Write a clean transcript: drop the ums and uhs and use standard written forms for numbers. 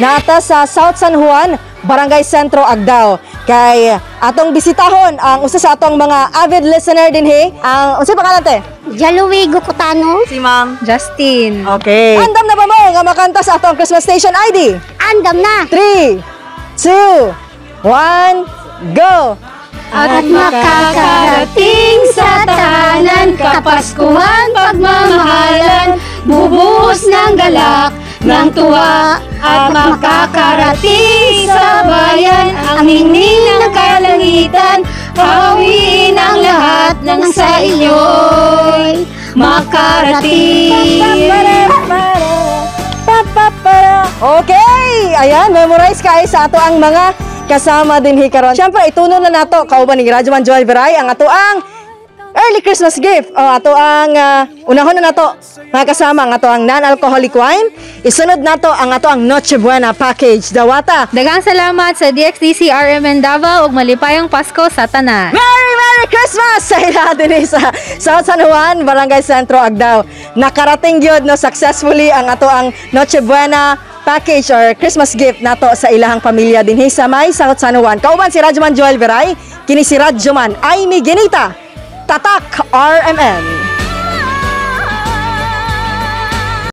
naata sa South San Juan, Barangay Sentro, Agdao. Kay atong bisitahon ang usa sa atong mga avid listener dinhi. Ang unsay pangalan te? Jalui Gukutano. Si Ma'am Justin. Okay. Andam na ba mo nga makanta sa atong Christmas Station ID? Andam na. 3, 2, 1, go! At makakarating sa tahanan, kapaskuhan, pagmamahalan, bubuhos ng galak, ng tuwa. At makakarating sa bayan, ang hingning ng kalangitan, hawiin ang lahat ng sa inyo'y makarating. Okay! Ayan, memorize kayo sa ato ang mga kasama din karon. Siyempre, ituno na nato kauban ni Radyo Man Joel Veray ang ato ang early Christmas gift. O ato ang unahon na nato mga kasama ang ato ang non-alcoholic wine. Isunod nato ang ato ang Noche Buena package. Dawata. Daghang salamat sa DXDC RMN Davao ug malipayong Pasko sa tanan. Merry Christmas sa ila din sa South San Juan, Barangay Sentro, Agdao. Nakarating gyud no successfully ang ato ang Noche Buena package or Christmas gift nato sa ilahang pamilya dinhi sa may South San Juan. Kauban si Radyo Man Joel Veray, kini si Radyo Man Aimee Ginita. Tatak RMN.